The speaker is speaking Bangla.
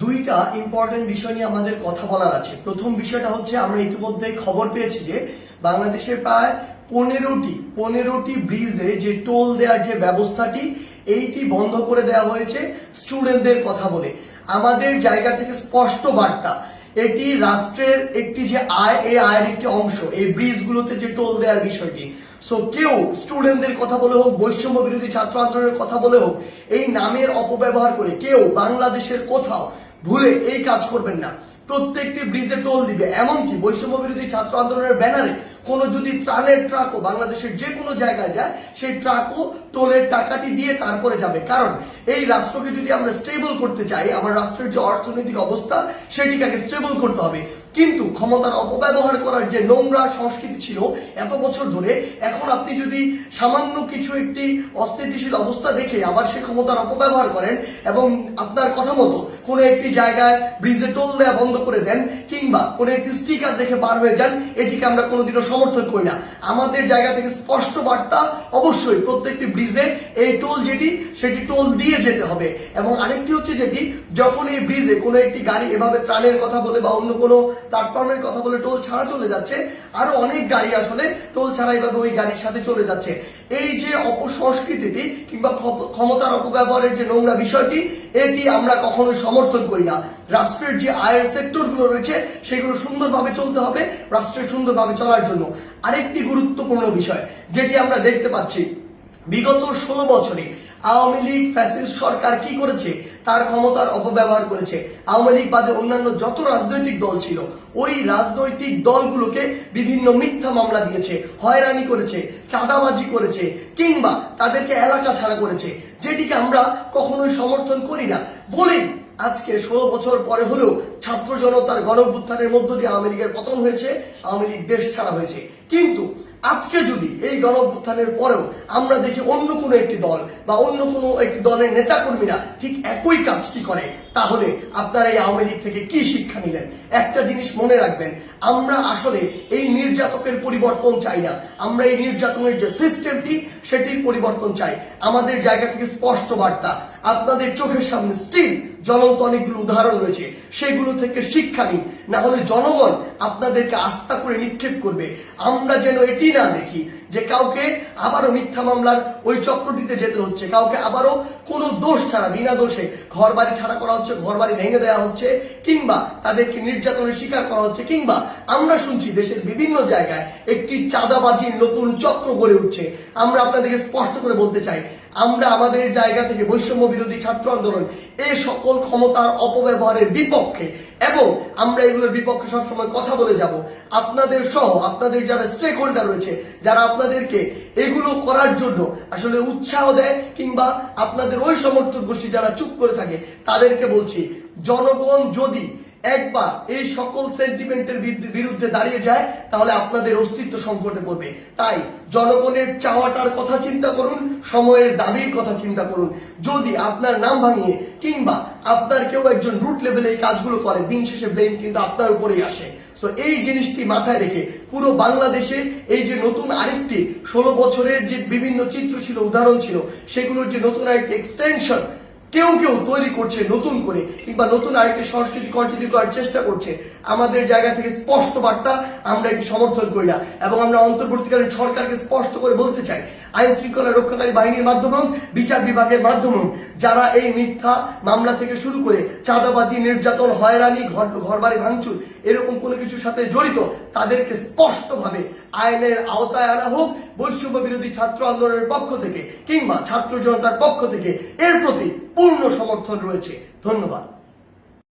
দুইটা ইম্পর্টেন্ট বিষয় নিয়ে আমাদের কথা বলার আছে। প্রথম বিষয়টা হচ্ছে, আমরা ইতিমধ্যে খবর পেয়েছি যে বাংলাদেশের প্রায় পনেরোটি ব্রিজে যে টোল দেওয়ার যে ব্যবস্থাটি, এইটি বন্ধ করে দেওয়া হয়েছে স্টুডেন্টদের কথা বলে। আমাদের জায়গা থেকে স্পষ্ট বার্তা, এটি রাষ্ট্রের একটি যে আয়, এই আয়ের একটি অংশ এই ব্রিজগুলোতে যে টোল দেওয়ার বিষয়টি। সো কেউ স্টুডেন্টদের কথা বলে হোক, বৈষম্য বিরোধী ছাত্র আন্দোলনের কথা বলে হোক, এই নামের অপব্যবহার করে কেউ বাংলাদেশের কোথাও ভুলে এই কাজ করবেন না। প্রত্যেকটি ব্রিজে টোল দিবে, এমনকি বৈষম্য বিরোধী ছাত্র আন্দোলনের ব্যানারে কোনো যদি ত্রাণের ট্রাকও বাংলাদেশের যে কোনো জায়গায় যায়, সেই ট্রাকও টোলের টাকাটি দিয়ে তারপরে যাবে। কারণ এই রাষ্ট্রকে যদি আমরা স্টেবল করতে চাই, আমার রাষ্ট্রের যে অর্থনৈতিক অবস্থা সেটিকে আগে স্টেবল করতে হবে। কিন্তু ক্ষমতার অপব্যবহার করার যে নোংরা সংস্কৃতি ছিল এত বছর ধরে, এখন আপনি যদি সামান্য কিছু একটি অস্থিতিশীল অবস্থা দেখে আবার সে ক্ষমতার অপব্যবহার করেন এবং আপনার কথা মতো কোনো একটি জায়গায় ব্রিজে টোল দেওয়া বন্ধ করে দেন, কিংবা কোনো একটি স্টিকার দেখে বার হয়ে যান, এটিকে আমরা কোনোদিনও সমর্থন করি না। আমাদের জায়গা থেকে স্পষ্ট বার্তা, অবশ্যই প্রত্যেকটি ব্রিজে এই টোল সেটি টোল দিয়ে যেতে হবে। এবং আরেকটি হচ্ছে যেটি, যখন এই ব্রিজে কোনো একটি গাড়ি এভাবে ত্রাণের কথা বলে বা অন্য কোনো প্ল্যাটফর্মের কথা বলে টোল ছাড়া চলে যাচ্ছে, আরো অনেক গাড়ি আসলে টোল ছাড়া এইভাবে ওই গাড়ির সাথে চলে যাচ্ছে। এই যে অপসংস্কৃতিটি কিংবা ক্ষমতার অপব্যবহারের যে নোংরা বিষয়টি, এটি আমরা কখনোই সমর্থন করি না। রাষ্ট্রের যে আয়ের সেক্টর গুলো রয়েছে সেগুলো সুন্দরভাবে চলতে হবে রাষ্ট্রের সুন্দরভাবে চলার জন্য। আরেকটি গুরুত্বপূর্ণ বিষয় যেটি আমরা দেখতে পাচ্ছি, বিগত 16 বছরে আওয়ামী লীগ ফ্যাসিস্ট সরকার কি করেছে, তার ক্ষমতার অপব্যবহার করেছে। আওয়ামী লীগ বাদে অন্যান্য যত রাজনৈতিক দল ছিল, ওই রাজনৈতিক দলগুলোকে বিভিন্ন মিথ্যা মামলা দিয়েছে, হয়রানি করেছে, চাঁদাবাজি করেছে, কিংবা তাদেরকে এলাকা ছাড়া করেছে, যেটিকে আমরা কখনোই সমর্থন করি না। বলেই আজকে 16 বছর পরে হলেও ছাত্র জনতার গণঅভ্যুত্থানের মধ্য দিয়ে আওয়ামী লীগের পতন হয়েছে, আওয়ামী লীগ দেশ ছাড়া হয়েছে। কিন্তু আজকে যদি এই গণঅভ্যুত্থানের পরেও আমরা দেখি অন্য কোনো একটি দল বা অন্য কোনো একটি দলের নেতা কর্মীরা ঠিক একই কাজটি করে, তাহলে আপনারা এই আওয়ামী লীগ থেকে কি শিক্ষা নিলেন? একটা জিনিস মনে রাখবেন, আমরা আসলে এই নির্যাতকের পরিবর্তন চাই না, আমরা এই নির্যাতনের যে সিস্টেমটি সেটির পরিবর্তন চাই। আমাদের জায়গা থেকে স্পষ্ট বার্তা, আপনাদের চোখের সামনে স্টিল জ্বলন্ত অনেকগুলো উদাহরণ রয়েছে, সেগুলো থেকে শিক্ষা নিন, না হলে জনগণ আপনাদেরকে আস্থা করে নিক্ষেপ করবে। আমরা যেন এটি না দেখি যে কাউকে আবারও মিথ্যা মামলার ওই চক্রটিতে যেতে হচ্ছে, কাউকে আবারও কোনো দোষ ছাড়া বিনা দোষে ঘর বাড়ি ছাড়া করা হচ্ছে, ঘর বাড়ি ভেঙে দেওয়া হচ্ছে, কিংবা তাদেরকে নির্যাতনের শিকার করা হচ্ছে, কিংবা আমরা শুনছি দেশের বিভিন্ন জায়গায় একটি চাঁদাবাজির নতুন চক্র গড়ে উঠছে। আমরা আপনাদেরকে স্পষ্ট করে বলতে চাই, আমরা আমাদের জায়গা থেকে বৈষম্য বিরোধী ছাত্র আন্দোলন এই সকল ক্ষমতার অপব্যবহারের বিপক্ষে, এবং আমরা এগুলোর বিপক্ষে সবসময় কথা বলে যাব। আপনাদের সহ আপনাদের যারা স্টেক হোল্ডার রয়েছে, যারা আপনাদেরকে এগুলো করার জন্য আসলে উৎসাহ দেয়, কিংবা আপনাদের ওই সমর্থক গোষ্ঠী যারা চুপ করে থাকে, তাদেরকে বলছি, জনগণ যদি একবার এই সকল সেন্টিমেন্টের বিরুদ্ধে দাঁড়িয়ে যায়, তাহলে আপনাদের অস্তিত্ব সংকটে পড়বে। তাই জনগণের চাওয়াটার কথা চিন্তা করুন, সময়ের দাবির কথা চিন্তা করুন। যদি আপনার নাম ভাঙিয়ে কিংবা আপনার কেউ একজন রুট লেভেলে এই কাজগুলো করে, দিন শেষে ব্লেম কিন্তু আপনার উপরেই আসে। তো এই জিনিসটি মাথায় রেখে পুরো বাংলাদেশে এই যে নতুন আরেকটি 16 বছরের যে বিভিন্ন চিত্র ছিল, উদাহরণ ছিল, সেগুলোর যে নতুন আরেকটি এক্সটেনশন কেউ তৈরি করছে নতুন করে, কিংবা নতুন আরেকটি সংস্কৃতি কন্টিনিউ করার চেষ্টা করছে, আমাদের জায়গা থেকে স্পষ্ট বার্তা, আমরা এটি সমর্থন করি না। এবং আমরা অন্তর্বর্তীকালীন সরকারকে স্পষ্ট করে বলতে চাই, আইন শৃঙ্খলা রক্ষাকারী বাহিনীর মাধ্যমেও, বিচার বিভাগের মাধ্যমেও যারা এই মিথ্যা মামলা থেকে শুরু করে চাঁদাবাজি, নির্যাতন, হয়রানি, ঘরবাড়ি ভাঙচুর এরকম কোনো কিছুর সাথে জড়িত, তাদেরকে স্পষ্টভাবে আইনের আওতায় আনা হোক। বৈষম্য বিরোধী ছাত্র আন্দোলনের পক্ষ থেকে কিংবা ছাত্র জনতার পক্ষ থেকে এর প্রতি পূর্ণ সমর্থন রয়েছে। ধন্যবাদ।